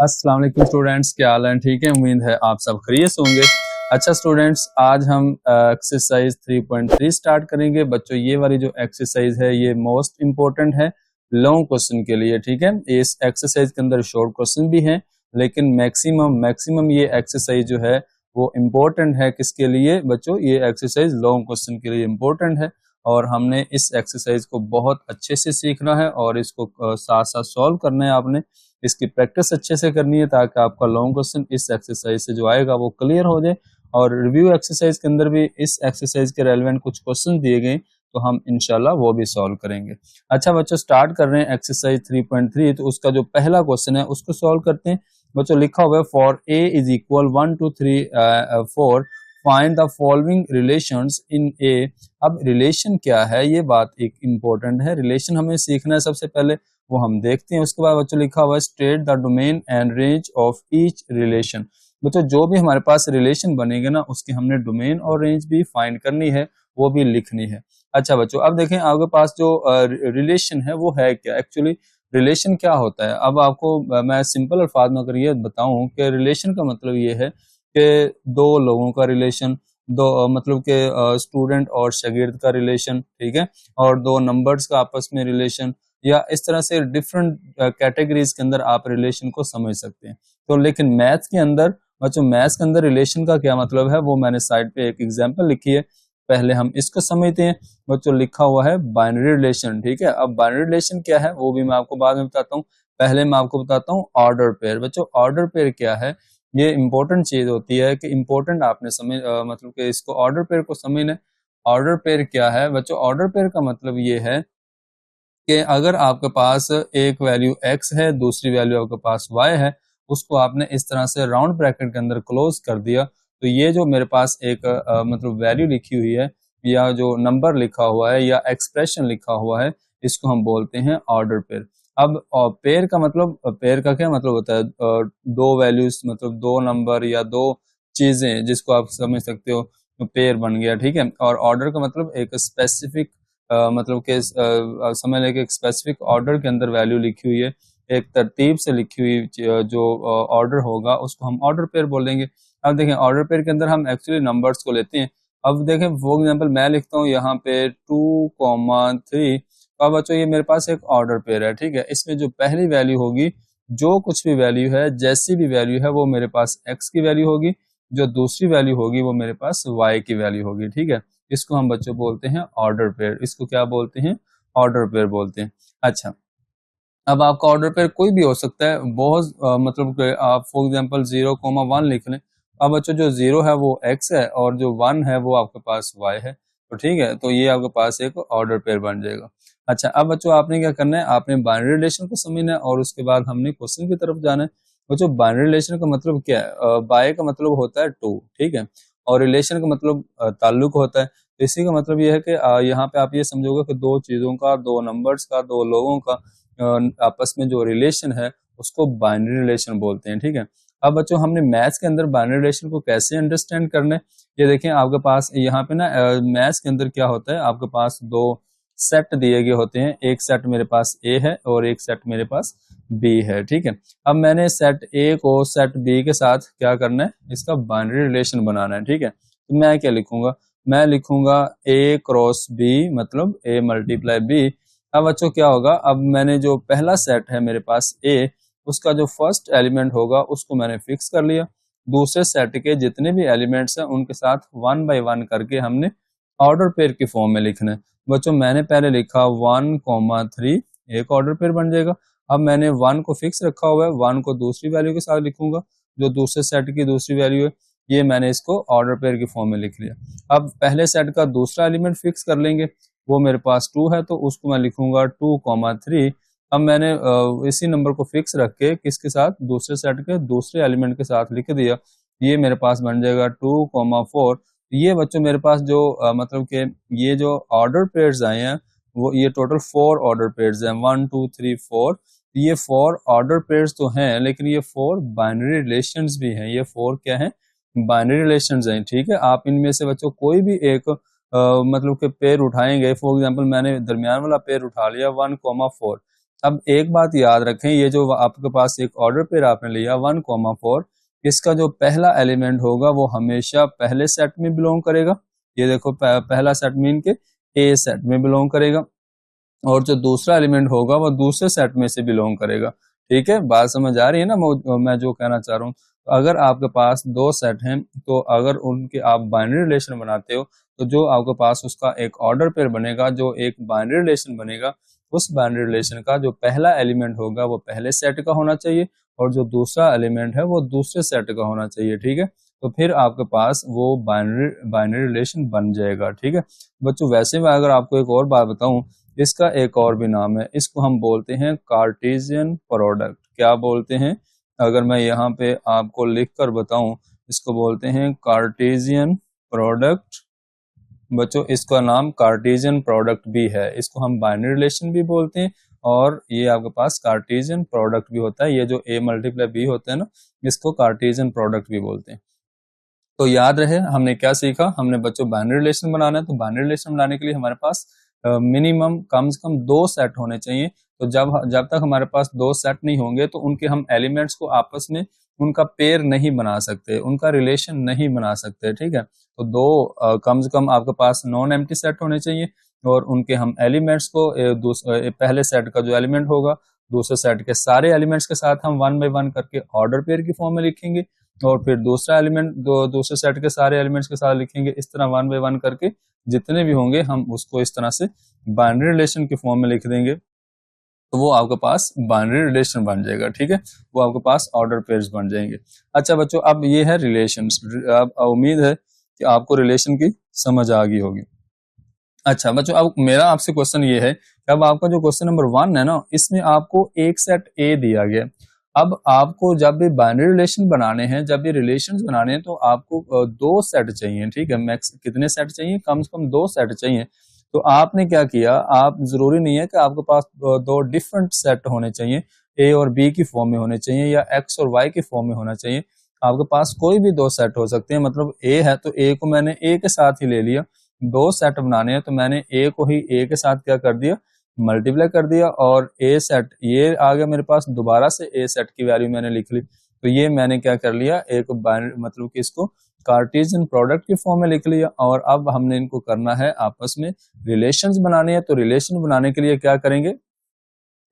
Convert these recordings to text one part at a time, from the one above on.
अस्सलाम वालेकुम स्टूडेंट्स, क्या हाल है? ठीक है, उम्मीद है आप सब खैरियत से होंगे। अच्छा स्टूडेंट्स, आज हम एक्सरसाइज 3.3 स्टार्ट करेंगे। बच्चों, ये वाली जो एक्सरसाइज है ये मोस्ट इंपॉर्टेंट है लॉन्ग क्वेश्चन के लिए। ठीक है, इस एक्सरसाइज के अंदर शॉर्ट क्वेश्चन भी हैं, लेकिन मैक्सिमम ये एक्सरसाइज जो है वो इम्पोर्टेंट है। किसके लिए बच्चों? ये एक्सरसाइज लॉन्ग क्वेश्चन के लिए इम्पोर्टेंट है और हमने इस एक्सरसाइज को बहुत अच्छे से सीखना है और इसको साथ साथ सॉल्व करना है। आपने इसकी प्रैक्टिस अच्छे से करनी है ताकि आपका लॉन्ग क्वेश्चन इस एक्सरसाइज से जो आएगा वो क्लियर हो जाए। और रिव्यू एक्सरसाइज के अंदर भी इस एक्सरसाइज के रेलेवेंट कुछ क्वेश्चन दिए गए, तो हम इंशाल्लाह वो भी सॉल्व करेंगे। अच्छा बच्चों, स्टार्ट कर रहे हैं एक्सरसाइज 3.3। तो उसका जो पहला क्वेश्चन है उसको सॉल्व करते हैं। बच्चों, लिखा हुआ है for A is equal 1 2 3 4 find the following relations in A. अब रिलेशन क्या है, ये बात एक इंपॉर्टेंट है। रिलेशन हमें सीखना है सबसे पहले, वो हम देखते हैं। उसके बाद बच्चों लिखा हुआ है state the domain and range of each relation. बच्चों, जो भी हमारे पास रिलेशन बनेगा ना, उसकी हमने डोमेन और रेंज भी फाइंड करनी है, वो भी लिखनी है। अच्छा बच्चों, अब देखें आपके पास जो रिलेशन है वो है क्या। एक्चुअली रिलेशन क्या होता है, अब आपको मैं सिंपल अल्फाज में अगर ये बताऊं कि रिलेशन का मतलब ये है कि दो लोगों का रिलेशन, दो मतलब के स्टूडेंट और शागिर्द का रिलेशन, ठीक है, और दो नंबर्स का आपस में रिलेशन, या इस तरह से डिफरेंट कैटेगरीज के अंदर आप रिलेशन को समझ सकते हैं। तो लेकिन मैथ्स के अंदर बच्चों, मैथ्स के अंदर रिलेशन का क्या मतलब है वो मैंने साइड पे एक एग्जांपल लिखी है, पहले हम इसको समझते हैं। बच्चों, लिखा हुआ है बाइनरी रिलेशन। ठीक है, अब बाइनरी रिलेशन क्या है वो भी मैं आपको बाद में बताता हूँ। पहले मैं आपको बताता हूँ ऑर्डर पेयर। बच्चों, ऑर्डर पेयर क्या है, ये इंपॉर्टेंट चीज होती है कि इंपॉर्टेंट आपने समझ मतलब कि इसको ऑर्डर पेयर को समझना। ऑर्डर पेयर क्या है बच्चों? ऑर्डर पेयर का मतलब ये है कि अगर आपके पास एक वैल्यू x है, दूसरी वैल्यू आपके पास y है, उसको आपने इस तरह से राउंड ब्रैकेट के अंदर क्लोज कर दिया, तो ये जो मेरे पास एक मतलब वैल्यू लिखी हुई है या जो नंबर लिखा हुआ है या एक्सप्रेशन लिखा हुआ है, इसको हम बोलते हैं ऑर्डर पेयर। अब पेयर का मतलब, पेयर का क्या मतलब होता है? दो वैल्यूज मतलब दो नंबर या दो चीजें, जिसको आप समझ सकते हो पेयर बन गया। ठीक है, और ऑर्डर का मतलब एक स्पेसिफिक मतलब के समझ लें कि एक स्पेसिफिक ऑर्डर के अंदर वैल्यू लिखी हुई है, एक तरतीब से लिखी हुई जो ऑर्डर होगा उसको हम ऑर्डर पेयर बोलेंगे। अब देखें, ऑर्डर पेयर के अंदर हम एक्चुअली नंबर्स को लेते हैं। अब देखें फॉर एग्जांपल मैं लिखता हूँ यहाँ पे 2,3। तो अब बच्चों ये मेरे पास एक ऑर्डर पेयर है। ठीक है, इसमें जो पहली वैल्यू होगी, जो कुछ भी वैल्यू है, जैसी भी वैल्यू है, वो मेरे पास एक्स की वैल्यू होगी। जो दूसरी वैल्यू होगी वो मेरे पास वाई की वैल्यू होगी। ठीक है, इसको हम बच्चों बोलते हैं ऑर्डर पेयर। इसको क्या बोलते हैं? ऑर्डर पेयर बोलते हैं। अच्छा, अब आपका ऑर्डर पेयर कोई भी हो सकता है, बहुत मतलब आप फॉर एग्जांपल 0,1 लिख लें। अब बच्चों, जो 0 है वो x है और जो 1 है वो आपके पास y है। तो ठीक है, तो ये आपके पास एक ऑर्डर पेयर बन जाएगा। अच्छा, अब बच्चों आपने क्या करना है, आपने बाइनरी रिलेशन को समझना है और उसके बाद हमने क्वेश्चन की तरफ जाना है। बच्चों, बाइनरी रिलेशन का मतलब क्या है? बाय का मतलब होता है टू, ठीक है, और रिलेशन का मतलब ताल्लुक होता है। तो इसी का मतलब ये है कि यहाँ पे आप ये समझोगे कि दो चीजों का, दो नंबर्स का, दो लोगों का आपस में जो रिलेशन है उसको बाइनरी रिलेशन बोलते हैं। ठीक है, अब बच्चों हमने मैथ्स के अंदर बाइनरी रिलेशन को कैसे अंडरस्टैंड करना है, ये देखें। आपके पास यहाँ पे ना मैथ्स के अंदर क्या होता है, आपके पास दो सेट दिए गए होते हैं। एक सेट मेरे पास ए है और एक सेट मेरे पास बी है। ठीक है, अब मैंने सेट ए को सेट बी के साथ क्या करना है, इसका बाइनरी रिलेशन बनाना है। ठीक है, तो मैं क्या लिखूंगा, मैं लिखूंगा ए क्रॉस बी मतलब ए मल्टीप्लाई बी। अब बच्चों क्या होगा, अब मैंने जो पहला सेट है मेरे पास ए, उसका जो फर्स्ट एलिमेंट होगा उसको मैंने फिक्स कर लिया। दूसरे सेट के जितने भी एलिमेंट्स हैं उनके साथ 1 बाय 1 करके हमने ऑर्डर पेयर की फॉर्म में लिखना है। बच्चों, मैंने पहले लिखा 1,3, एक ऑर्डर पेयर बन जाएगा। अब मैंने 1 को फिक्स रखा हुआ है, 1 को दूसरी वैल्यू के साथ लिखूंगा, जो दूसरे सेट की दूसरी वैल्यू है, ये मैंने इसको ऑर्डर पेयर की फॉर्म में लिख लिया। अब पहले सेट का दूसरा एलिमेंट फिक्स कर लेंगे, वो मेरे पास 2 है, तो उसको मैं लिखूंगा 2,3। अब मैंने इसी नंबर को फिक्स रख के किसके साथ, दूसरे सेट के दूसरे एलिमेंट के साथ लिख दिया, ये मेरे पास बन जाएगा 2,4। ये बच्चों मेरे पास जो मतलब के ये जो ऑर्डर पेयर्स आए हैं, वो ये टोटल 4 ऑर्डर पेयर्स हैं, 1 2 3 4। ये 4 ऑर्डर पेयर्स तो हैं, लेकिन ये 4 बाइनरी रिलेशंस भी हैं। ये 4 क्या हैं? बाइनरी रिलेशंस हैं। ठीक है, आप इनमें से बच्चों कोई भी एक मतलब के पेयर उठाएंगे। फॉर एग्जांपल मैंने दरमियान वाला पेयर उठा लिया 1,4, अब एक बात याद रखें, ये जो आपके पास एक ऑर्डर पेयर आपने लिया 1,4, इसका जो पहला एलिमेंट होगा वो हमेशा पहले सेट में बिलोंग करेगा। ये देखो पहला सेट मीन के ए सेट में बिलोंग करेगा, और जो दूसरा एलिमेंट होगा वो दूसरे सेट में से बिलोंग करेगा। ठीक है, बात समझ आ रही है ना मैं जो कहना चाह रहा हूँ। तो अगर आपके पास दो सेट हैं, तो अगर उनके आप बाइनरी रिलेशन बनाते हो, तो जो आपके पास उसका एक ऑर्डर पेयर बनेगा, जो एक बाइनरी रिलेशन बनेगा, उस बाइनरी रिलेशन का जो पहला एलिमेंट होगा वो पहले सेट का होना चाहिए, और जो दूसरा एलिमेंट है वो दूसरे सेट का होना चाहिए। ठीक है, तो फिर आपके पास वो बाइनरी रिलेशन बन जाएगा। ठीक है बच्चों, वैसे मैं अगर आपको एक और बात बताऊं, इसका एक और भी नाम है, इसको हम बोलते हैं कार्टेशियन प्रोडक्ट। क्या बोलते हैं? अगर मैं यहाँ पे आपको लिख कर बताऊं, इसको बोलते हैं कार्टेशियन प्रोडक्ट। बच्चों, इसका नाम कार्टेशियन प्रोडक्ट भी है, इसको हम बाइनरी रिलेशन भी बोलते हैं, और ये आपके पास कार्टेशियन प्रोडक्ट भी होता है। ये जो a मल्टीप्लाई b होता है ना, इसको कार्टेशियन प्रोडक्ट भी बोलते हैं। तो याद रहे हमने क्या सीखा, हमने बच्चों बाइनरी रिलेशन बनाना है, तो बाइनरी रिलेशन बनाने के लिए हमारे पास मिनिमम कम से कम दो सेट होने चाहिए। तो जब तक हमारे पास दो सेट नहीं होंगे, तो उनके हम एलिमेंट्स को आपस में उनका पेयर नहीं बना सकते, उनका रिलेशन नहीं बना सकते। ठीक है, तो दो कम से कम आपके पास नॉन एम्प्टी सेट होने चाहिए, और उनके हम एलिमेंट्स को पहले सेट का जो एलिमेंट होगा दूसरे सेट के सारे एलिमेंट्स के साथ हम 1 बाय 1 करके ऑर्डर पेयर की फॉर्म में लिखेंगे, और फिर दूसरा एलिमेंट दूसरे सेट के सारे एलिमेंट्स के साथ लिखेंगे। इस तरह 1 बाय 1 करके जितने भी होंगे हम उसको इस तरह से बाइनरी रिलेशन की फॉर्म में लिख देंगे, तो वो आपके पास बाइनरी रिलेशन बन जाएगा। ठीक है, वो आपके पास ऑर्डर पेयर्स बन जाएंगे। अच्छा बच्चों, अब ये है रिलेशंस। अब उम्मीद है कि आपको रिलेशन की समझ आ गई होगी। अच्छा बच्चों, अब मेरा आपसे क्वेश्चन ये है कि अब आपका जो क्वेश्चन नंबर 1 है ना, इसमें आपको एक सेट ए दिया गया। अब आपको जब भी बाइनरी रिलेशन बनाने हैं, जब भी रिलेशंस बनाने हैं, तो आपको दो सेट चाहिए। ठीक है, मैक्स कितने सेट चाहिए? कम से कम दो सेट चाहिए। तो आपने क्या किया, आप जरूरी नहीं है कि आपके पास दो डिफरेंट सेट होने चाहिए, ए और बी की फॉर्म में होने चाहिए या एक्स और वाई की फॉर्म में होना चाहिए। आपके पास कोई भी दो सेट हो सकते हैं। मतलब ए है तो ए को मैंने ए के साथ ही ले लिया, दो सेट बनाने हैं तो मैंने ए को ही ए के साथ क्या कर दिया, मल्टीप्लाई कर दिया, और ए सेट ये आ गया मेरे पास, दोबारा से ए सेट की वैल्यू मैंने लिख ली। तो ये मैंने क्या कर लिया, एक मतलब कि इसको कार्टेशियन प्रोडक्ट की फॉर्म में लिख लिया। और अब हमने इनको करना है आपस में रिलेशंस बनाने हैं। तो रिलेशन बनाने के लिए क्या करेंगे,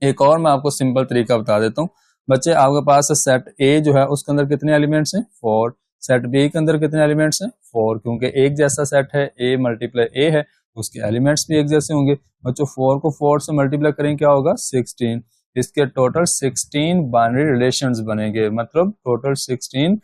एक और मैं आपको सिंपल तरीका बता देता हूँ। बच्चे, आपके पास सेट ए जो है उसके अंदर कितने एलिमेंट्स हैं? 4। सेट बी के अंदर कितने एलिमेंट्स हैं? 4। क्योंकि एक जैसा सेट है, ए मल्टीप्लाई ए है, उसके एलिमेंट्स भी एक जैसे होंगे। बच्चों, 4 को 4 से मल्टीप्लाई करेंगे, क्या होगा? 16। इसके टोटल 16 बाइनरी रिलेशंस बनेंगे, मतलब टोटल 16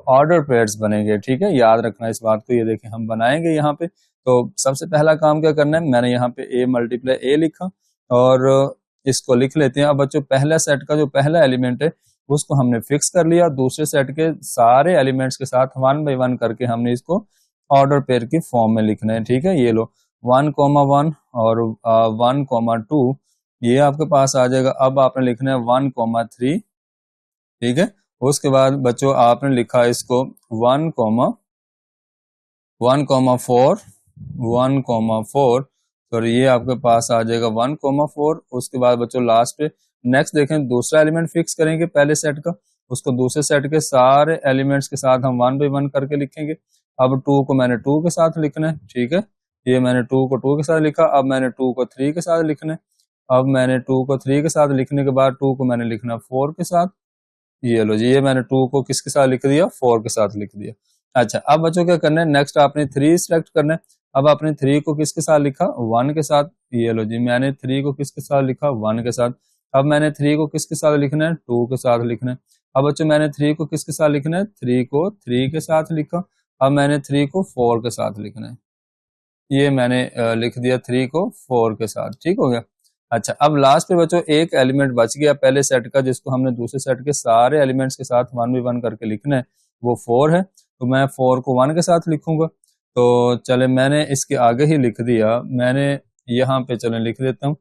ऑर्डर पेयर्स बनेंगे। ठीक है, याद रखना इस बात को। ये देखें हम बनाएंगे यहाँ पे। तो सबसे पहला काम क्या करना है, मैंने यहाँ पे ए मल्टीप्लाई ए लिखा, और इसको लिख लेते हैं। अब बच्चों, पहला सेट का जो पहला एलिमेंट है उसको हमने फिक्स कर लिया, दूसरे सेट के सारे एलिमेंट्स के साथ 1 बाय 1 करके हमने इसको ऑर्डर पेयर की फॉर्म में लिखना है। ठीक है, ये लो 1,1 और 1,2 ये आपके पास आ जाएगा। अब आपने लिखना है 1,3। ठीक है, उसके बाद बच्चों आपने लिखा इसको 1,4 1,4, तो ये आपके पास आ जाएगा 1,4। उसके बाद बच्चों लास्ट पे नेक्स्ट देखें, दूसरा एलिमेंट फिक्स करेंगे पहले सेट का, उसको दूसरे सेट के सारे एलिमेंट्स के साथ हम 1 बाय 1 करके लिखेंगे। अब 2 को मैंने 2 के साथ लिखना है। ठीक है, ये मैंने 2 को 2 के साथ लिखा। अब मैंने 2 को 3 के साथ लिखना है। अब मैंने 2 को 3 के साथ लिखने के बाद 2 को मैंने लिखना 4 के साथ। ये लो जी, ये मैंने 2 को किसके साथ लिख दिया? 4 के साथ लिख दिया। अच्छा, अब बच्चों क्या करना है, नेक्स्ट आपने 3 सिलेक्ट करना है। अब आपने 3 को किसके साथ लिखा? 1 के साथ। ये लो जी, मैंने 3 को किसके साथ लिखा? 1 के साथ। अब मैंने 3 को किसके साथ लिखना है? 2 के साथ लिखना है। अब बच्चों मैंने 3 को किसके साथ लिखना है? 3 को 3 के साथ लिखा। अब मैंने 3 को 4 के साथ लिखना है। ये मैंने लिख दिया 3 को 4 के साथ। ठीक हो गया। अच्छा, अब लास्ट पे बच्चों एक एलिमेंट बच गया पहले सेट का, जिसको हमने दूसरे सेट के सारे एलिमेंट्स के साथ 1 बाय 1 करके लिखना है, वो 4 है। तो मैं 4 को 1 के साथ लिखूंगा। तो चले, मैंने इसके आगे ही लिख दिया, मैंने यहाँ पे चले लिख देता हूँ।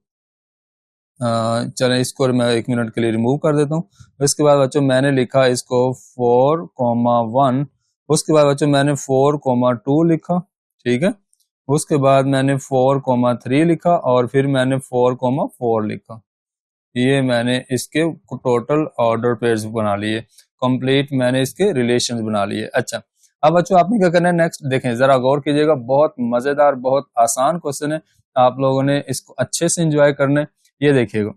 चले, इसको मैं 1 मिनट के लिए रिमूव कर देता हूँ। इसके बाद बच्चों मैंने लिखा इसको 4,1। उसके बाद बच्चों मैंने 4,2 लिखा। ठीक है, उसके बाद मैंने 4,3 लिखा, और फिर मैंने 4,4 लिखा। ये मैंने इसके टोटल ऑर्डर पेयर्स बना लिए, कंप्लीट मैंने इसके रिलेशंस बना लिए। अच्छा, अब बच्चों आपने क्या करना है, नेक्स्ट देखें, जरा गौर कीजिएगा, बहुत मजेदार बहुत आसान क्वेश्चन है, आप लोगों ने इसको अच्छे से एंजॉय करना है। ये देखिएगा,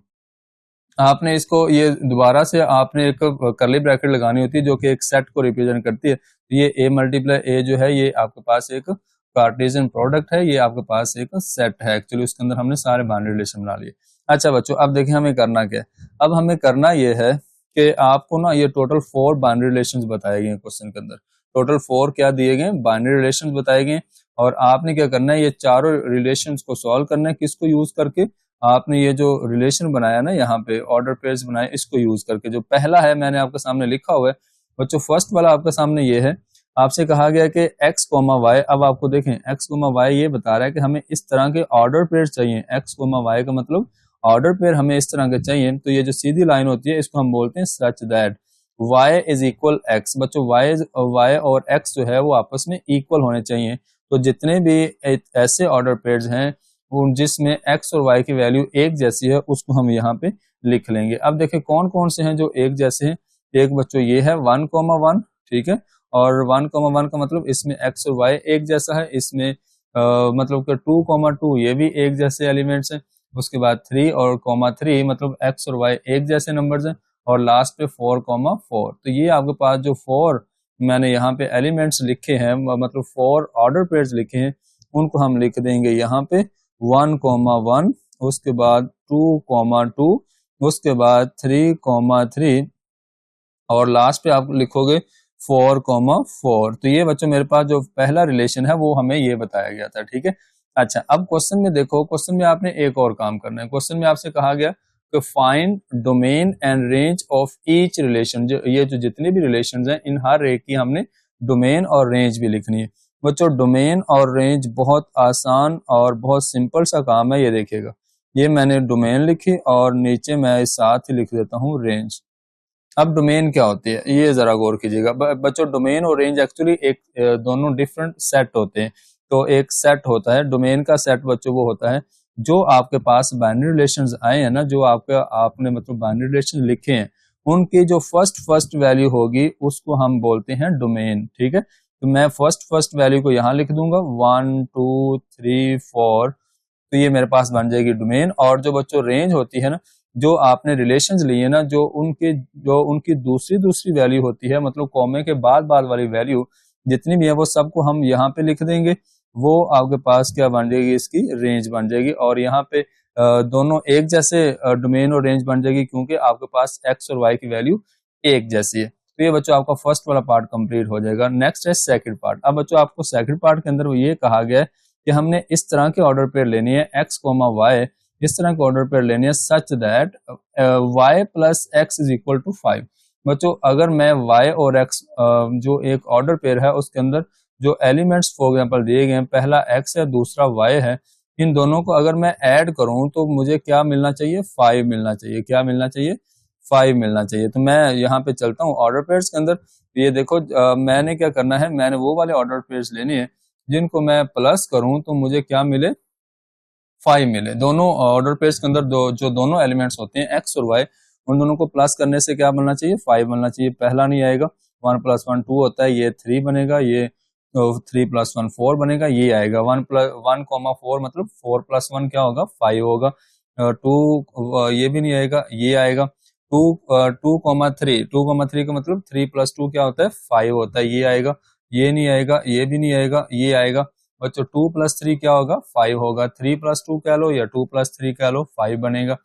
आपने इसको ये दोबारा से आपने एक करली ब्रैकेट लगानी होती है जो कि एक सेट को रिप्रेजेंट करती है। ये a मल्टीप्लाई a जो है ये आपके पास एक कार्टेशियन प्रोडक्ट है, ये आपके पास एक सेट है, एक्चुअली उसके अंदर हमने सारे बाइनरी रिलेशन बना लिए। अच्छा बच्चों, अब देखिए हमें करना क्या है। अब हमें करना ये है कि आपको ना ये टोटल 4 बाइनरी रिलेशन बताए गए क्वेश्चन के अंदर, टोटल 4 क्या दिए गए, बाइनरी रिलेशन बताए गए, और आपने क्या करना है, ये चारों रिलेशन को सॉल्व करना है। किसको यूज करके, आपने ये जो रिलेशन बनाया ना यहाँ पे ऑर्डर पेयर्स बनाए, इसको यूज करके। जो पहला है मैंने आपके सामने लिखा हुआ है बच्चों, फर्स्ट वाला आपके सामने ये है, आपसे कहा गया कि x, y। अब आपको देखें x, y ये बता रहा है कि हमें इस तरह के ऑर्डर पेयर चाहिए, x, y का मतलब ऑर्डर पेयर हमें इस तरह के चाहिए। तो ये जो सीधी लाइन होती है इसको हम बोलते हैं सच that y is equal x। बच्चों y और x जो है वो आपस में इक्वल होने चाहिए। तो जितने भी ऐसे ऑर्डर पेयर्स हैं जिसमें x और y की वैल्यू एक जैसी है उसको हम यहाँ पे लिख लेंगे। अब देखिए कौन कौन से हैं जो एक जैसे हैं। एक बच्चों ये है 1, 1, ठीक है, और 1, 1 का मतलब इसमें x और y एक जैसा है, इसमें मतलब कि 2, 2 ये भी एक जैसे एलिमेंट्स हैं। उसके बाद 3 और 3 मतलब x और y एक जैसे नंबर्स हैं, और लास्ट पे 4, 4। तो ये आपके पास जो 4 मैंने यहाँ पे एलिमेंट्स लिखे हैं, मतलब 4 ऑर्डर पेयर्स लिखे हैं, उनको हम लिख देंगे यहाँ पे 1, 1, उसके बाद 2, 2, उसके बाद 3, 3, और लास्ट पे आप लिखोगे 4, 4। तो ये बच्चों मेरे पास जो पहला रिलेशन है वो हमें ये बताया गया था, ठीक है। अच्छा, अब क्वेश्चन में देखो, क्वेश्चन में आपने एक और काम करना है। क्वेश्चन में आपसे कहा गया कि find domain and range of each relation. जो ये जो जितने भी रिलेशंस हैं इन हर एक की हमने डोमेन और रेंज भी लिखनी है। बच्चों डोमेन और रेंज बहुत आसान और बहुत सिंपल सा काम है। ये देखिएगा, ये मैंने डोमेन लिखी और नीचे मैं साथ ही लिख देता हूँ रेंज। अब डोमेन क्या होती है ये जरा गौर कीजिएगा बच्चों, डोमेन और रेंज एक्चुअली एक दोनों डिफरेंट सेट होते हैं। तो एक सेट होता है डोमेन का सेट बच्चों, वो होता है जो आपके पास बाइनरी रिलेशंस आए हैं ना, जो आपने मतलब बाइनरी रिलेशन लिखे हैं, उनकी जो फर्स्ट वैल्यू होगी उसको हम बोलते हैं डोमेन, ठीक है। तो मैं फर्स्ट वैल्यू को यहाँ लिख दूंगा 1, 2, 3, 4, तो ये मेरे पास बन जाएगी डोमेन। और जो बच्चों रेंज होती है ना, जो आपने रिलेशंस लिए ना, जो उनकी दूसरी वैल्यू होती है, मतलब कॉमे के बाद वाली वैल्यू जितनी भी है वो सबको हम यहाँ पे लिख देंगे, वो आपके पास क्या बन जाएगी, इसकी रेंज बन जाएगी। और यहाँ पे दोनों एक जैसे डोमेन और रेंज बन जाएगी क्योंकि आपके पास एक्स और वाई की वैल्यू एक जैसी है। तो ये बच्चों आपका फर्स्ट वाला पार्ट कंप्लीट हो जाएगा। नेक्स्ट है सेकंड पार्ट। अब बच्चों आपको सेकंड पार्ट के अंदर ये कहा गया है कि हमने इस तरह के ऑर्डर पेयर लेनी है x, y, इस तरह के ऑर्डर पेयर लेनी है such that y plus x is equal to 5। बच्चों अगर मैं y और x जो एक ऑर्डर पेयर है उसके अंदर जो एलिमेंट्स फॉर एग्जांपल दिए गए हैं, पहला x है दूसरा y है, इन दोनों को अगर मैं ऐड करूं तो मुझे क्या मिलना चाहिए, 5 मिलना चाहिए। क्या मिलना चाहिए, 5 मिलना चाहिए। तो मैं यहाँ पे चलता हूँ ऑर्डर पेयर्स के अंदर। ये देखो मैंने क्या करना है, मैंने वो वाले ऑर्डर पेयर्स लेने हैं जिनको मैं प्लस करूं तो मुझे क्या मिले, 5 मिले। दोनों ऑर्डर पेयर्स के अंदर जो दोनों एलिमेंट्स होते हैं x और y, उन दोनों को प्लस करने से क्या बनना चाहिए, 5 बनना चाहिए। पहला नहीं आएगा, 1 + 1 2 होता है, ये 3 बनेगा, ये 3 + 1 4 बनेगा, ये आएगा 1, 4 मतलब 4 + 1 क्या होगा, 5 होगा। 2 ये भी नहीं आएगा, ये आएगा 2, 2,3 का मतलब 3 + 2 क्या होता है, 5 होता है, ये आएगा। ये नहीं आएगा, ये भी नहीं आएगा, ये आएगा। बच्चों 2 + 3 क्या होगा, 5 होगा। 3 + 2 कह लो या 2 + 3 कह लो, 5 बनेगा।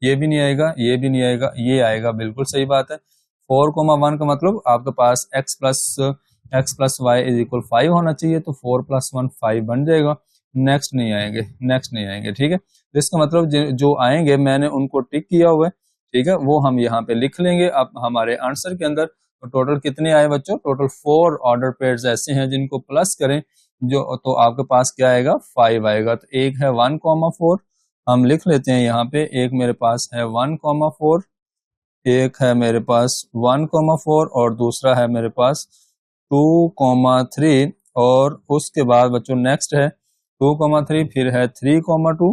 ये भी नहीं आएगा, ये भी नहीं आएगा, ये आएगा, बिल्कुल सही बात है। 4,1 का मतलब आपके पास x + y इज इक्वल 5 होना चाहिए, तो 4 + 1 5 बन जाएगा। नेक्स्ट नहीं आएंगे, नेक्स्ट नहीं आएंगे, ठीक है। तो इसका मतलब जो आएंगे मैंने उनको टिक किया हुआ है, ठीक है, वो हम यहाँ पे लिख लेंगे। अब हमारे आंसर के अंदर तो टोटल कितने आए बच्चों, टोटल 4 ऑर्डर पेयर्स ऐसे हैं जिनको प्लस करें जो, तो आपके पास क्या आएगा, 5 आएगा। तो एक है 1, 4 हम लिख लेते हैं यहाँ पे। एक मेरे पास है 1, 4, एक है मेरे पास 1, 4 और दूसरा है मेरे पास 2, 3, और उसके बाद बच्चों नेक्स्ट है 2, 3, फिर है 3, 2,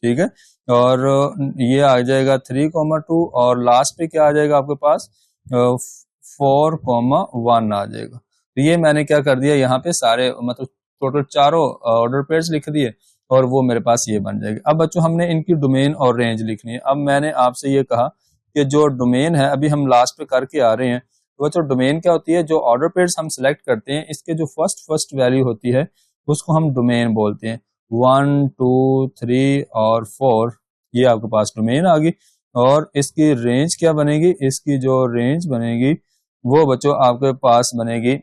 ठीक है। और ये आ जाएगा 3,2 और लास्ट पे क्या आ जाएगा आपके पास 4,1 आ जाएगा। तो ये मैंने क्या कर दिया, यहाँ पे सारे मतलब टोटल चारों ऑर्डर पेयर्स लिख दिए और वो मेरे पास ये बन जाएगी। अब बच्चों हमने इनकी डोमेन और रेंज लिखनी है। अब मैंने आपसे ये कहा कि जो डोमेन है अभी हम लास्ट पे करके आ रहे हैं, तो बच्चों डोमेन क्या होती है, जो ऑर्डर पेयर्स हम सिलेक्ट करते हैं इसके जो फर्स्ट वैल्यू होती है उसको हम डोमेन बोलते हैं। 1, 2, 3 और 4 ये आपके पास डोमेन आ गई। और इसकी रेंज क्या बनेगी, इसकी जो रेंज बनेगी वो बच्चों आपके पास बनेगी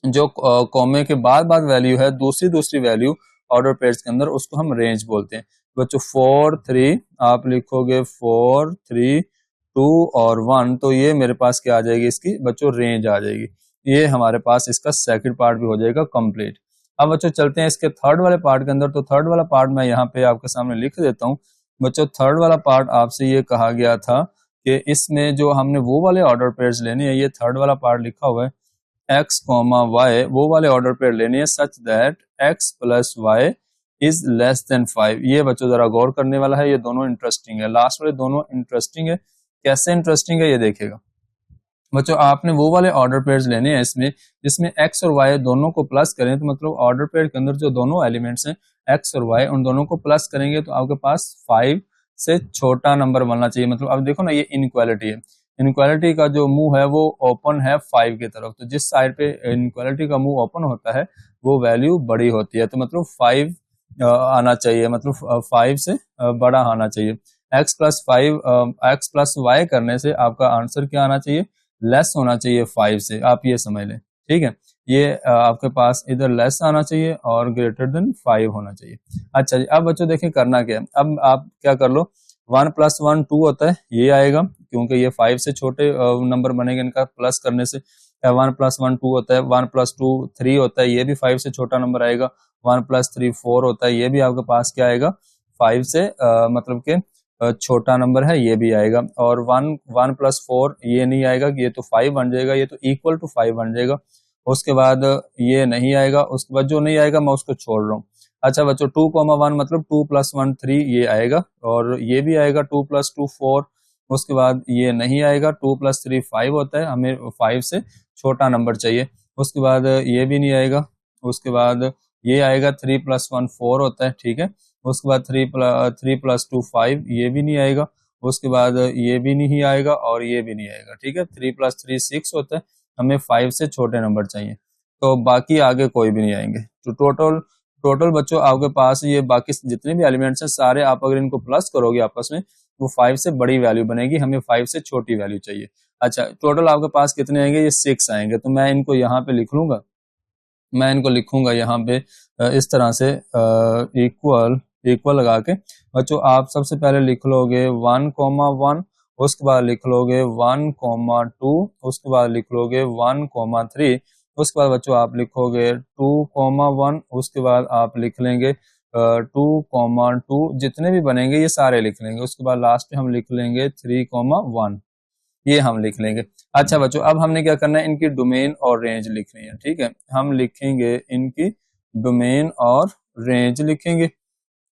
जो कॉमे के बाद वैल्यू है, दूसरी वैल्यू ऑर्डर पेयर्स के अंदर, उसको हम रेंज बोलते हैं। बच्चों 4, 3 आप लिखोगे 4, 3, 2 और 1, तो ये मेरे पास क्या आ जाएगी, इसकी बच्चों रेंज आ जाएगी। ये हमारे पास इसका सेकंड पार्ट भी हो जाएगा कंप्लीट। अब बच्चों चलते हैं इसके थर्ड वाले पार्ट के अंदर। तो थर्ड वाला पार्ट मैं यहाँ पे आपके सामने लिख देता हूँ। बच्चों थर्ड वाला पार्ट आपसे ये कहा गया था कि इसमें जो हमने वो वाले ऑर्डर पेयर्स लेने हैं, ये थर्ड वाला पार्ट लिखा हुआ है x, y वो वाले ऑर्डर पेयर लेने हैं सच that x plus y is less than 5। ये बच्चों जरा गौर करने वाला है, ये दोनों इंटरेस्टिंग है, लास्ट वाले दोनों इंटरेस्टिंग है। कैसे इंटरेस्टिंग है ये देखिएगा बच्चों। आपने वो वाले ऑर्डर पेयर्स लेने हैं इसमें जिसमें x और y दोनों को प्लस करें, तो मतलब ऑर्डर पेयर के अंदर जो दोनों एलिमेंट्स हैं x और y उन दोनों को प्लस करेंगे तो आपके पास 5 से छोटा नंबर बनना चाहिए। मतलब अब देखो ना, ये इनइक्वालिटी है, इनइक्वालिटी का जो मुंह है वो ओपन है 5 की तरफ, तो जिस साइड पे इनइक्वालिटी का मुंह ओपन होता है वो वैल्यू बड़ी होती है, तो मतलब 5 आना चाहिए, मतलब 5 से बड़ा आना चाहिए। एक्स प्लस वाई करने से आपका आंसर क्या आना चाहिए, लेस होना चाहिए 5 से, आप ये समझ लें, ठीक है। ये आपके पास इधर लेस आना चाहिए और ग्रेटर देन 5 होना चाहिए। अच्छा जी, अब बच्चों देखिए करना क्या है। अब आप क्या कर लो, 1 + 1 2 होता है, ये आएगा क्योंकि ये 5 से छोटे नंबर बनेंगे, इनका प्लस करने से। 1 + 1 2 होता है, 1 + 2 3 होता है, ये भी 5 से छोटा नंबर आएगा। 1 + 3 4 होता है, ये भी आपके पास क्या आएगा, 5 से मतलब के छोटा नंबर है, ये भी आएगा। और 1 + 4 ये नहीं आएगा, ये तो 5 बन जाएगा, ये तो इक्वल टू 5 बन जाएगा। उसके बाद ये नहीं आएगा, उसके बाद जो नहीं आएगा मैं उसको छोड़ रहा हूँ। अच्छा बच्चों 2, 1 मतलब 2 + 1 3 ये आएगा, और ये भी आएगा 2 + 2 4। उसके बाद ये नहीं आएगा, 2 + 3 5 होता है, हमें 5 से छोटा नंबर चाहिए। उसके बाद ये भी नहीं आएगा। उसके बाद ये आएगा 3 + 1 4 होता है, ठीक है। उसके बाद 3 + 2 5 ये भी नहीं आएगा। उसके बाद ये भी नहीं आएगा और ये भी नहीं आएगा, ठीक है। 3 + 3 6 होता है, हमें 5 से छोटे नंबर चाहिए, तो बाकी आगे कोई भी नहीं आएंगे। तो टोटल बच्चों आपके पास ये बाकी जितने भी एलिमेंट्स हैं सारे, आप अगर इनको प्लस करोगे आपस में, वो 5 से बड़ी वैल्यू बनेगी, हमें 5 से छोटी वैल्यू चाहिए। अच्छा टोटल आपके पास कितने आएंगे, ये 6 आएंगे। तो मैं इनको यहाँ पे लिख लूंगा, मैं इनको लिखूंगा यहाँ पे इस तरह से इक्वल लगा के। बच्चों आप सबसे पहले लिख लोगे 1,1, उसके बाद लिख लोगे 1,2, उसके बाद लिख लोगे 1,3, उसके बाद बच्चों आप लिखोगे 2,1, उसके बाद आप लिख लेंगे 2,2, जितने भी बनेंगे ये सारे लिख लेंगे। उसके बाद लास्ट में हम लिख लेंगे 3,1, ये हम लिख लेंगे। अच्छा बच्चों अब हमने क्या करना है, इनकी डोमेन और रेंज लिखनी है, ठीक है। हम लिखेंगे इनकी डोमेन और रेंज लिखेंगे।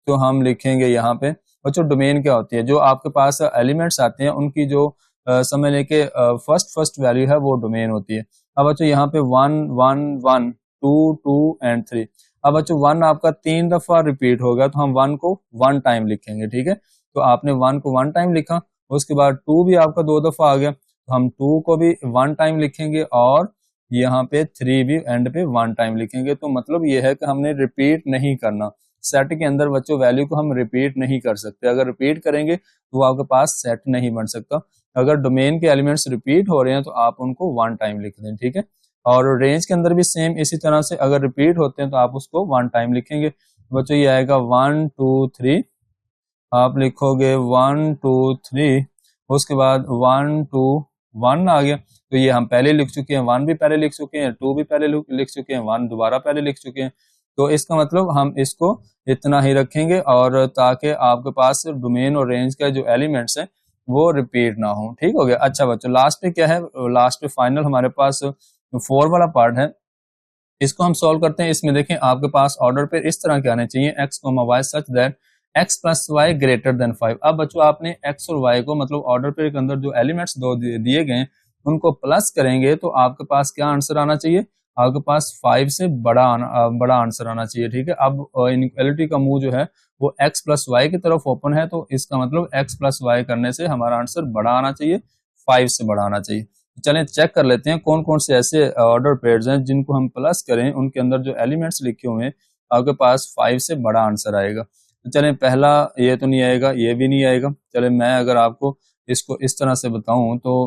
तो हम लिखेंगे यहाँ पे बच्चों डोमेन क्या होती है, जो आपके पास एलिमेंट्स आते हैं उनकी जो समझ लेके फर्स्ट वैल्यू है वो डोमेन होती है। अब बच्चों यहाँ पे 1 1 1 2 2 एंड 3। अब बच्चों 1 आपका 3 दफा रिपीट हो गया, तो हम 1 को 1 टाइम लिखेंगे, ठीक है। तो आपने 1 को 1 टाइम लिखा। उसके बाद 2 भी आपका 2 दफा आ गया, तो हम 2 को भी 1 टाइम लिखेंगे, और यहाँ पे 3 भी एंड पे 1 टाइम लिखेंगे। तो मतलब ये है कि हमने रिपीट नहीं करना, सेट के अंदर बच्चों वैल्यू को हम रिपीट नहीं कर सकते। अगर रिपीट करेंगे तो आपके पास सेट नहीं बन सकता। अगर डोमेन के एलिमेंट्स रिपीट हो रहे हैं तो आप उनको 1 टाइम लिख दें, ठीक है। और रेंज के अंदर भी सेम इसी तरह से, अगर रिपीट होते हैं तो आप उसको 1 टाइम लिखेंगे। बच्चों ये आएगा 1 2 3, आप लिखोगे 1 2 3। उसके बाद 1 2 1 आ गया, तो ये हम पहले लिख चुके हैं, 1 भी पहले लिख चुके हैं, 2 भी पहले लिख चुके हैं, 1 दोबारा पहले लिख चुके हैं। तो इसका मतलब हम इसको इतना ही रखेंगे, और ताकि आपके पास डोमेन और रेंज का जो एलिमेंट्स हैं वो रिपीट ना हो, ठीक हो गया। अच्छा बच्चों लास्ट पे क्या है, लास्ट पे फाइनल हमारे पास 4 वाला पार्ट है, इसको हम सॉल्व करते हैं। इसमें देखें आपके पास ऑर्डर पे इस तरह के आने चाहिए x, y such that x plus y greater than 5। अब बच्चों आपने x और y को मतलब ऑर्डर पेयर के अंदर जो एलिमेंट्स दो दिए गए उनको प्लस करेंगे तो आपके पास क्या आंसर आना चाहिए, आपके पास 5 से बड़ा आंसर आना चाहिए। ठीक है, अब इनइक्वालिटी का मुंह जो है वो x प्लस वाई की तरफ ओपन है, तो इसका मतलब x प्लस वाई करने से हमारा आंसर बड़ा आना चाहिए, 5 से बड़ा आना चाहिए। चलें चेक कर लेते हैं कौन कौन से ऐसे ऑर्डर पेयर्स हैं जिनको हम प्लस करें उनके अंदर जो एलिमेंट्स लिखे हुए हैं आपके पास 5 से बड़ा आंसर आएगा। तो चलें पहला ये तो नहीं आएगा, ये भी नहीं आएगा। चलें मैं अगर आपको इसको इस तरह से बताऊं तो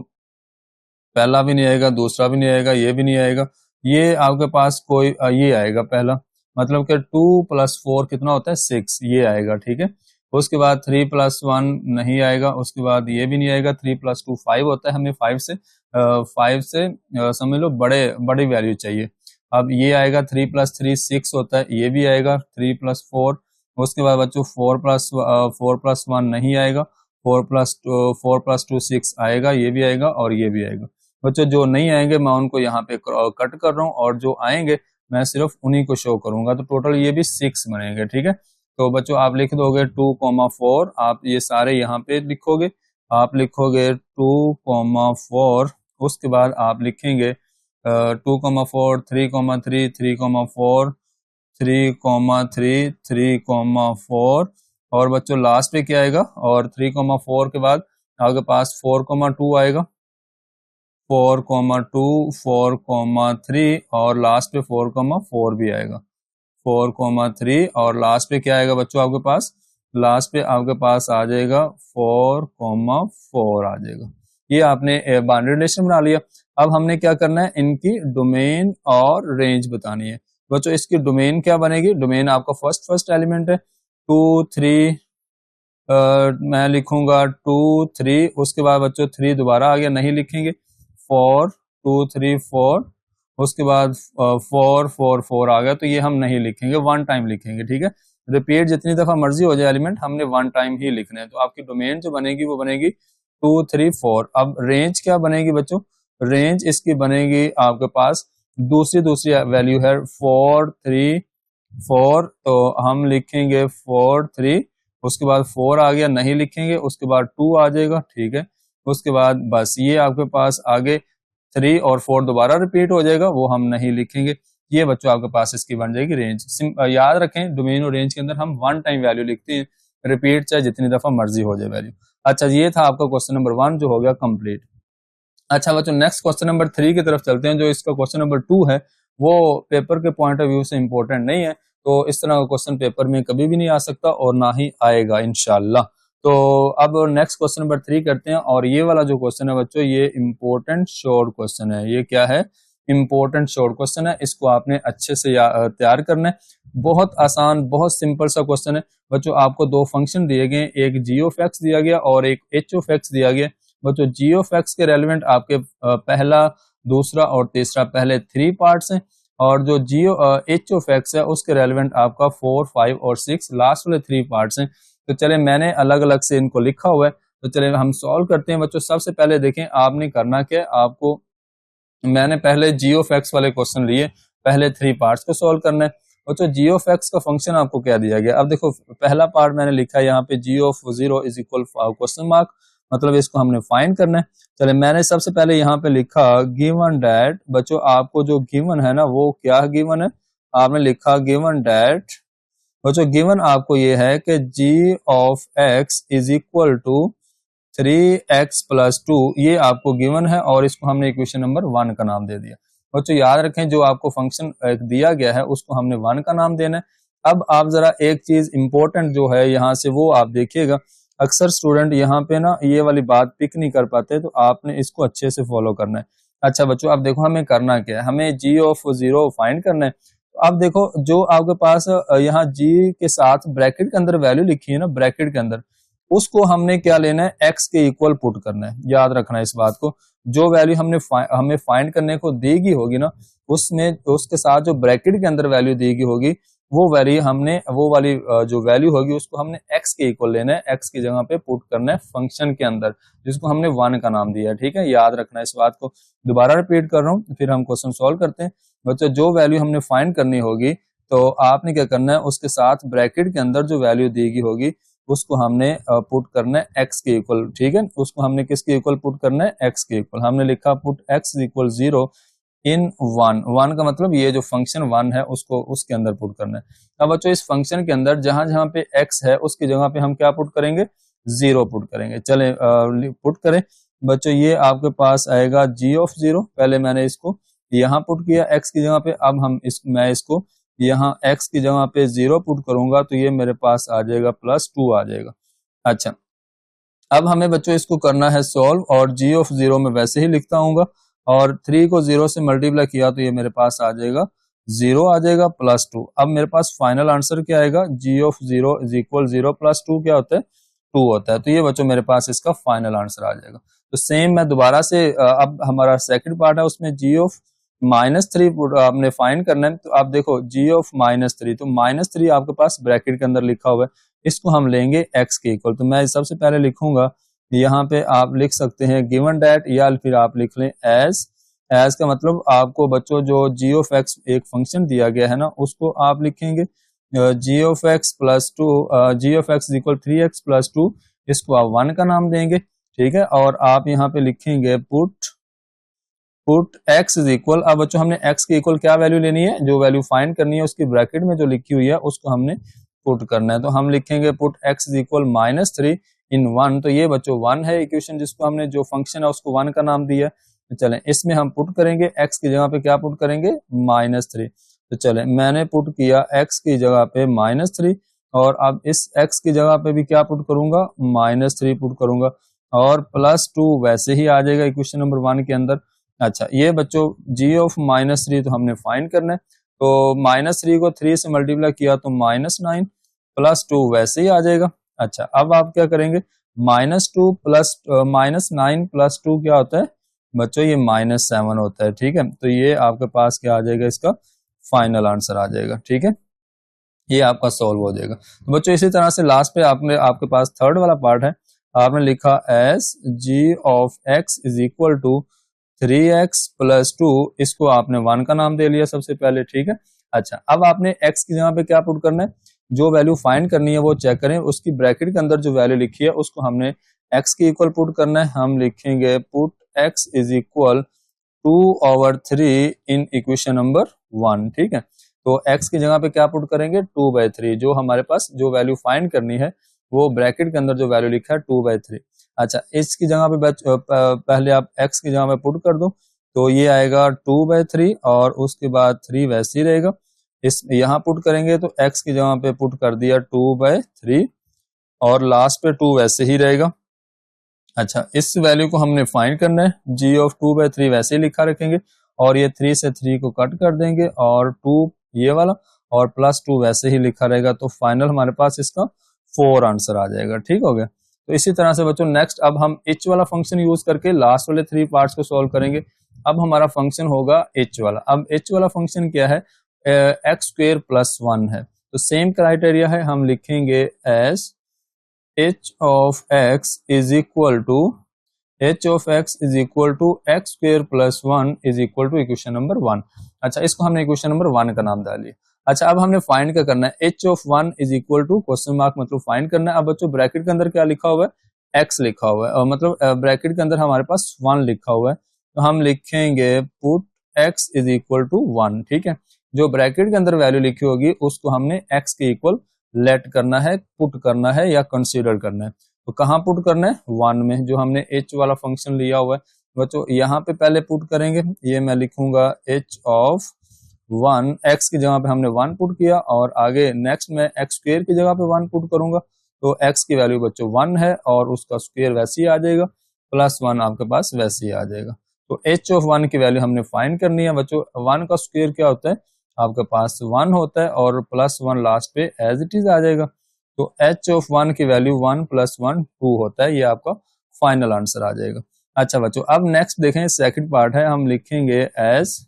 पहला भी नहीं आएगा, दूसरा भी नहीं आएगा, ये भी नहीं आएगा। ये आपके पास कोई ये आएगा पहला, मतलब कि 2 + 4 कितना होता है 6, ये आएगा। ठीक है, उसके बाद 3 + 1 नहीं आएगा, उसके बाद ये भी नहीं आएगा। 3 + 2 5 होता है, हमें 5 से समझ लो बड़ी वैल्यू चाहिए। अब ये आएगा 3 + 3 6 होता है, ये भी आएगा 3 + 4। उसके बाद बच्चों 4 + 1 नहीं आएगा, 4 + 2 6 आएगा, ये भी आएगा और ये भी आएगा। बच्चों जो नहीं आएंगे मैं उनको यहाँ पे कट कर रहा हूँ और जो आएंगे मैं सिर्फ उन्हीं को शो करूंगा, तो टोटल ये भी 6 बनेंगे। ठीक है, तो बच्चों आप लिख दोगे 2,4, आप ये सारे यहाँ पे लिखोगे, आप लिखोगे 2,4, उसके बाद आप लिखेंगे 2,4 3,3 3,4 3,3 3,4 और बच्चों लास्ट पे क्या आएगा, और 3,4 के बाद आपके पास 4,2 आएगा, 4,2 4,3 और लास्ट पे 4,4 भी आएगा, 4,3 और लास्ट पे क्या आएगा बच्चों आपके पास, लास्ट पे आपके पास आ जाएगा 4,4 आ जाएगा। ये आपने बाइनरी रिलेशन बना लिया। अब हमने क्या करना है, इनकी डोमेन और रेंज बतानी है। बच्चों इसकी डोमेन क्या बनेगी, डोमेन आपका फर्स्ट एलिमेंट है 2 3, मैं लिखूंगा 2 3, उसके बाद बच्चों 3 दोबारा आ गया, नहीं लिखेंगे, 4 2 3 4, उसके बाद 4 4 4 आ गया, तो ये हम नहीं लिखेंगे, 1 टाइम लिखेंगे। ठीक है, रिपीट जितनी दफा मर्जी हो जाए एलिमेंट, हमने 1 टाइम ही लिखना है। तो आपकी डोमेन जो बनेगी वो बनेगी 2 3 4। अब रेंज क्या बनेगी बच्चों, रेंज इसकी बनेगी आपके पास दूसरी वैल्यू है 4 3 4, तो हम लिखेंगे 4 3, उसके बाद 4 आ गया, नहीं लिखेंगे, उसके बाद 2 आ जाएगा। ठीक है, उसके बाद बस ये आपके पास आगे 3 और 4 दोबारा रिपीट हो जाएगा, वो हम नहीं लिखेंगे। ये बच्चों आपके पास इसकी बन जाएगी रेंज। याद रखें डोमेन और रेंज के अंदर हम 1 टाइम वैल्यू लिखते हैं, रिपीट चाहे जितनी दफा मर्जी हो जाए वैल्यू। अच्छा, ये था आपका क्वेश्चन नंबर 1 जो हो गया कंप्लीट। अच्छा बच्चों नेक्स्ट क्वेश्चन नंबर 3 की तरफ चलते हैं। जो इसका क्वेश्चन नंबर 2 है वो पेपर के पॉइंट ऑफ व्यू से इंपॉर्टेंट नहीं है, तो इस तरह का क्वेश्चन पेपर में कभी भी नहीं आ सकता और ना ही आएगा इंशाल्लाह। तो अब नेक्स्ट क्वेश्चन नंबर 3 करते हैं, और ये वाला जो क्वेश्चन है बच्चों ये इंपॉर्टेंट शॉर्ट क्वेश्चन है। ये क्या है, इंपॉर्टेंट शॉर्ट क्वेश्चन है, इसको आपने अच्छे से तैयार करना है। बहुत आसान बहुत सिंपल सा क्वेश्चन है बच्चों। आपको दो फंक्शन दिए गए, एक जी ऑफ एक्स दिया गया और एक एच ऑफ एक्स दिया गया। बच्चों जी ऑफ एक्स के रेलिवेंट आपके पहला दूसरा और तीसरा पहले 3 पार्ट्स हैं, और जो एच ऑफ एक्स है उसके रेलिवेंट आपका 4 5 और 6 लास्ट वाले 3 पार्ट्स हैं। तो चले मैंने अलग अलग से इनको लिखा हुआ है, तो चले हम सॉल्व करते हैं बच्चों। सबसे पहले देखें आपने करना क्या, आपको मैंने पहले जी ऑफ एक्स वाले क्वेश्चन लिए, पहले 3 पार्ट्स को सॉल्व करना है। बच्चों जी ऑफ एक्स का फंक्शन आपको क्या दिया गया, अब देखो पहला पार्ट मैंने लिखा है यहाँ पे g of 0 is equal question mark, मतलब इसको हमने फाइंड करना है। चले मैंने सबसे पहले यहाँ पे लिखा गिवन डैट, बच्चों आपको जो गिवन है ना वो क्या गिवन है, आपने लिखा गिवन डैट। बच्चों गिवन आपको ये है कि g of x is equal to 3x + 2, ये आपको गिवन है और इसको हमने इक्वेशन नंबर 1 का नाम दे दिया। बच्चों याद रखें जो आपको फंक्शन दिया गया है उसको हमने 1 का नाम देना है। अब आप जरा एक चीज इंपॉर्टेंट जो है यहाँ से वो आप देखिएगा, अक्सर स्टूडेंट यहाँ पे ना ये वाली बात पिक नहीं कर पाते, तो आपने इसको अच्छे से फॉलो करना है। अच्छा बच्चों अब देखो हमें करना क्या है, हमें जी ऑफ 0 फाइंड करना है। तो अब देखो जो आपके पास यहाँ जी के साथ ब्रैकेट के अंदर वैल्यू लिखी है ना, ब्रैकेट के अंदर उसको हमने क्या लेना है, x के इक्वल पुट करना है। याद रखना है इस बात को, जो वैल्यू हमें फाइंड करने को देगी होगी ना, उसमें उसके साथ जो ब्रैकेट के अंदर वैल्यू देगी होगी वो वैल्यू हमने वो वाली जो वैल्यू होगी उसको हमने x के इक्वल लेना है, x की जगह पे पुट करना है फंक्शन के अंदर, जिसको हमने 1 का नाम दिया है। ठीक है, याद रखना है इस बात को। दोबारा रिपीट कर रहा हूँ, फिर हम क्वेश्चन सॉल्व करते हैं। बच्चों जो वैल्यू हमने फाइंड करनी होगी तो आपने क्या करना है, उसके साथ ब्रैकेट के अंदर जो वैल्यू दी गई होगी उसको हमने पुट करना है एक्स के इक्वल, ठीक है। उसको हमने किसके इक्वल पुट करना है, एक्स के इक्वल। हमने लिखा पुट एक्स इक्वल 0 इन 1, 1 का मतलब ये जो फंक्शन 1 है उसको उसके अंदर पुट करना है। अब बच्चों इस फंक्शन के अंदर जहां जहां पे x है उसकी जगह पे हम क्या पुट करेंगे, 0 पुट करेंगे। चले पुट करें बच्चों, ये आपके पास आएगा g ऑफ 0। पहले मैंने इसको यहाँ पुट किया x की जगह पे, अब मैं इसको यहाँ x की जगह पे 0 पुट करूंगा तो ये मेरे पास आ जाएगा +2 आ जाएगा। अच्छा, अब हमें बच्चों इसको करना है सॉल्व, और g ऑफ 0 में वैसे ही लिखता हूँ, और 3 को 0 से मल्टीप्लाई किया तो ये मेरे पास आ जाएगा 0 आ जाएगा +2। अब मेरे पास फाइनल आंसर क्या आएगा, g ऑफ 0 इज इक्वल 0 + 2 क्या होता है, 2 होता है। तो ये बच्चों मेरे पास इसका फाइनल आंसर आ जाएगा। तो सेम मैं दोबारा से अब हमारा सेकंड पार्ट है, उसमें g ऑफ -3 आपने फाइंड करना है। तो आप देखो g ऑफ -3, तो -3 आपके पास ब्रैकेट के अंदर लिखा हुआ है, इसको हम लेंगे x के इक्वल। तो मैं सबसे पहले लिखूंगा, यहाँ पे आप लिख सकते हैं गिवन डैट, या फिर आप लिख लें एज का मतलब आपको बच्चों जो g ऑफ x एक फंक्शन दिया गया है ना उसको आप लिखेंगे g of x + 2, g of x equal 3x + 2, इसको आप 1 का नाम देंगे, ठीक है। और आप यहाँ पे लिखेंगे पुट x इज इक्वल, अब बच्चों हमने x के इक्वल क्या वैल्यू लेनी है, जो वैल्यू फाइंड करनी है उसकी ब्रैकेट में जो लिखी हुई है उसको हमने पुट करना है। तो हम लिखेंगे पुट x इज इक्वल -3 इन 1, तो ये बच्चों 1 है इक्वेशन, जिसको हमने जो फंक्शन है उसको 1 का नाम दिया। तो चलें इसमें हम पुट करेंगे x की जगह पे क्या पुट करेंगे, -3। तो चलें मैंने पुट किया x की जगह पे -3, और अब इस x की जगह पे भी क्या पुट करूंगा, -3 पुट करूंगा, और +2 वैसे ही आ जाएगा इक्वेशन नंबर 1 के अंदर। अच्छा, ये बच्चों g ऑफ -3 तो हमने फाइंड करना है, तो -3 को 3 से मल्टीप्लाई किया तो -9 +2 वैसे ही आ जाएगा। अच्छा, अब आप क्या करेंगे, -2 प्लस -9 + 2 क्या होता है बच्चों, ये -7 होता है, ठीक है। तो ये आपके पास क्या आ जाएगा, इसका फाइनल आंसर आ जाएगा, ठीक है। ये आपका सॉल्व हो जाएगा। तो बच्चों इसी तरह से लास्ट पे आपके पास थर्ड वाला पार्ट है, आपने लिखा as g of x is equal to 3x + 2, इसको आपने 1 का नाम दे लिया सबसे पहले, ठीक है। अच्छा, अब आपने x की जगह पे क्या पुट करना है, जो वैल्यू फाइंड करनी है वो चेक करें, उसकी ब्रैकेट के अंदर जो वैल्यू लिखी है उसको हमने x के इक्वल पुट करना है। हम लिखेंगे put x is equal 2/3 in equation number 1, ठीक है। तो x की जगह पे क्या पुट करेंगे, 2/3, जो हमारे पास जो वैल्यू फाइंड करनी है वो ब्रैकेट के अंदर जो वैल्यू लिखा है 2/3। अच्छा, इसकी जगह पे पहले आप x की जगह पे पुट कर दो, तो ये आएगा 2/3, और उसके बाद 3 वैसे ही रहेगा। इस यहाँ पुट करेंगे तो x की जगह पे पुट कर दिया 2/3, और लास्ट पे 2 वैसे ही रहेगा। अच्छा, इस वैल्यू को हमने फाइंड करना है, g ऑफ 2/3 वैसे ही लिखा रखेंगे, और ये 3 से 3 को कट कर देंगे, और 2 ये वाला, और +2 वैसे ही लिखा रहेगा। तो फाइनल हमारे पास इसका 4 आंसर आ जाएगा, ठीक हो गया। तो इसी तरह से बच्चों नेक्स्ट अब हम h वाला फंक्शन यूज करके लास्ट वाले 3 पार्ट्स को सॉल्व करेंगे। अब हमारा फंक्शन होगा h वाला। अब h वाला फंक्शन क्या है, x² + 1 है। तो सेम क्राइटेरिया है, हम लिखेंगे as h of x is equal to x² + 1 is equal to equation number 1। अच्छा, इसको हमने इक्वेशन नंबर 1 का नाम डाल लिया। अच्छा, अब हमने फाइंड क्या करना है, h of 1 is equal to question mark मतलब फाइंड करना है। अब बच्चों ब्रैकेट के अंदर क्या लिखा हुआ है, x लिखा हुआ है, और मतलब ब्रैकेट के अंदर हमारे पास 1 लिखा हुआ है, तो हम लिखेंगे put x is equal to 1, ठीक है। जो ब्रैकेट के अंदर वैल्यू लिखी होगी उसको हमने x के इक्वल लेट करना है, पुट करना है या कंसीडर करना है। तो कहाँ पुट करना है, 1 में, जो हमने h वाला फंक्शन लिया हुआ है। बच्चों यहाँ पे पहले पुट करेंगे, ये मैं लिखूंगा h ऑफ 1, x की जगह पे हमने 1 पुट किया, और आगे नेक्स्ट में x² की जगह पे 1 पुट करूंगा, तो x की वैल्यू बच्चों 1 है, और उसका स्क्वायर वैसे ही आ जाएगा, +1 आपके पास वैसे ही आ जाएगा। तो h ऑफ 1 की वैल्यू हमने फाइंड करनी है बच्चों। 1 का स्क्वायर क्या होता है, आपके पास 1 होता है, और +1 लास्ट पे एज इट इज आ जाएगा। तो h ऑफ 1 की वैल्यू 1 + 1 2 होता है, ये आपका फाइनल आंसर आ जाएगा। अच्छा बच्चों, अब नेक्स्ट देखें, सेकंड पार्ट है, हम लिखेंगे as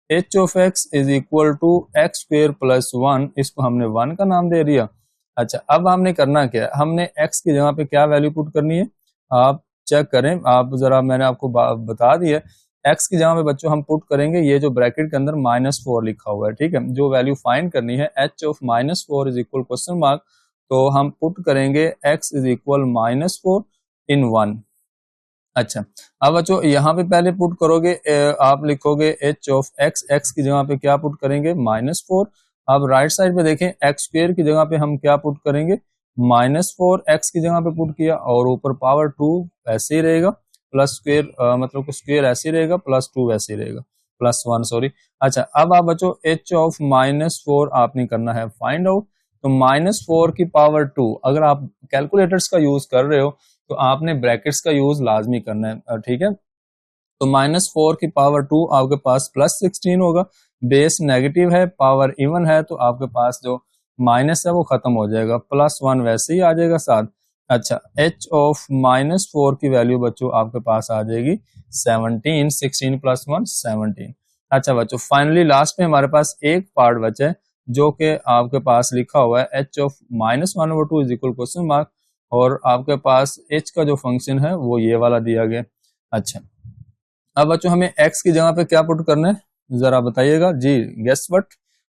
h of x is equal to x² + 1, इसको हमने 1 का नाम दे दिया। अच्छा, अब हमने करना क्या है, हमने x की जगह पे क्या वैल्यू पुट करनी है, आप चेक करें, आप जरा, मैंने आपको बता दिया x की जगह पे बच्चों हम पुट करेंगे ये जो ब्रैकेट के अंदर -4 लिखा हुआ है, ठीक है। जो वैल्यू फाइंड करनी है h of -4 is equal question mark, तो हम पुट करेंगे x इज इक्वल -4 इन 1। अच्छा, अब बच्चों यहाँ पे पहले पुट करोगे, आप लिखोगे h ऑफ x की जगह पे क्या पुट करेंगे -4। अब राइट साइड पे देखें x स्क्वायर की जगह पे हम क्या पुट करेंगे -4 x की जगह पे पुट किया, और ऊपर पावर 2 ऐसे ही रहेगा, प्लस स्क्वायर मतलब कि स्क्वायर ऐसे ही रहेगा, +2 वैसे ही रहेगा, +1 सॉरी। अच्छा, अब आप बच्चों h ऑफ -4 आपने करना है फाइंड आउट, तो -4 की पावर 2, अगर आप कैलकुलेटर्स का यूज कर रहे हो तो आपने ब्रैकेट्स का यूज लाजमी करना है, ठीक है। तो -4 की पावर 2 आपके पास +16 होगा, बेस नेगेटिव है, पावर इवन है, तो आपके पास जो माइनस है वो खत्म हो जाएगा, +1 वैसे ही आ जाएगा साथ। अच्छा, h ऑफ -4 की वैल्यू बच्चों आपके पास आ जाएगी 17, 16 + 1 17। अच्छा बच्चों, फाइनली लास्ट में हमारे पास एक पार्ट बचा है जो कि आपके पास लिखा हुआ है h of -1/2 is equal question mark, और आपके पास h का जो फंक्शन है वो ये वाला दिया गया। अच्छा, अब बच्चों हमें x की जगह पे क्या पुट करना है जरा बताइएगा जी, गेस व्हाट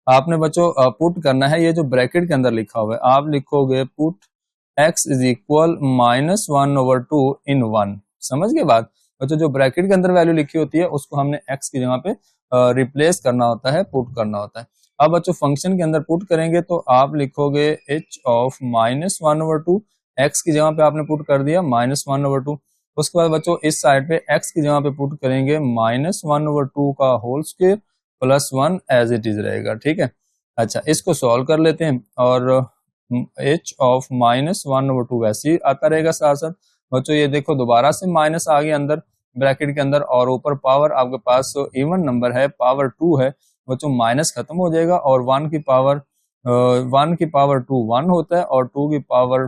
आपने बच्चों पुट करना है, ये जो ब्रैकेट के अंदर लिखा हुआ है आप लिखोगे पुट x इज इक्वल -1/2 इन 1। समझ गए बात बच्चों, जो ब्रैकेट के अंदर वैल्यू लिखी होती है उसको हमने x की जगह पे रिप्लेस करना होता है, पुट करना होता है। अब बच्चों फंक्शन के अंदर पुट करेंगे तो आप लिखोगे h ऑफ -1/2, x की जगह पे आपने पुट कर दिया -1/2। उसके बाद बच्चों इस साइड पे x की जगह पे पुट करेंगे -1/2 का whole square +1 as it is रहेगा, ठीक है। अच्छा, इसको सॉल्व कर लेते हैं, और h ऑफ -1/2 वैसे ही आता रहेगा साथ साथ। बच्चों ये देखो दोबारा से माइनस आ गया अंदर ब्रैकेट के अंदर, और ऊपर पावर आपके पास इवन नंबर है, पावर 2 है बच्चों, माइनस खत्म हो जाएगा, और 1 की पावर 2 1 होता है, और 2 की पावर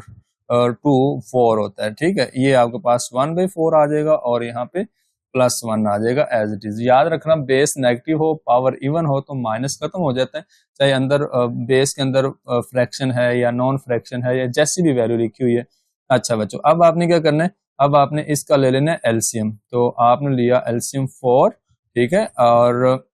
2 4 होता है, ठीक है। ये आपके पास 1/4 आ जाएगा, और यहाँ पे +1 आ जाएगा एज इट इज। याद रखना बेस नेगेटिव हो पावर इवन हो तो माइनस खत्म हो जाता है, चाहे अंदर बेस के अंदर फ्रैक्शन है या नॉन फ्रैक्शन है या जैसी भी वैल्यू लिखी हुई है। अच्छा बच्चों, अब आपने क्या करना है, अब आपने इसका ले लेना है एलसीएम, तो आपने लिया एलसीएम 4, ठीक है, और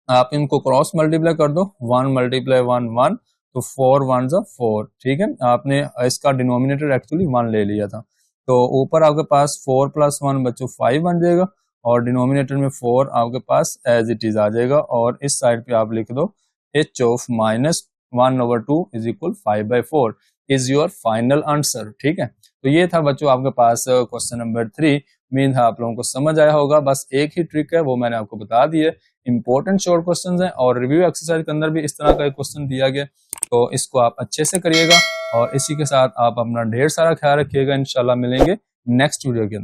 आप इनको क्रॉस मल्टीप्लाई कर दो, 1 × 1 1, तो 4 1 ज़ा 4, ठीक है। आपने इसका डिनोमिनेटर एक्चुअली 1 ले लिया था, तो ऊपर आपके पास 4 + 1 बच्चों 5 बन जाएगा, और डिनोमिनेटर में 4 आपके पास एज इट इज आ जाएगा, और इस साइड पे आप लिख दो h of -1/2 is equal 5/4 is your final answer, ठीक है। तो ये था बच्चों आपके पास क्वेश्चन नंबर 3। उम्मीद है आप लोगों को समझ आया होगा, बस एक ही ट्रिक है वो मैंने आपको बता दी है। इंपॉर्टेंट शॉर्ट क्वेश्चंस हैं, और रिव्यू एक्सरसाइज के अंदर भी इस तरह का एक क्वेश्चन दिया गया, तो इसको आप अच्छे से करिएगा, और इसी के साथ आप अपना ढेर सारा ख्याल रखिएगा। इंशाल्लाह मिलेंगे नेक्स्ट वीडियो के अंदर।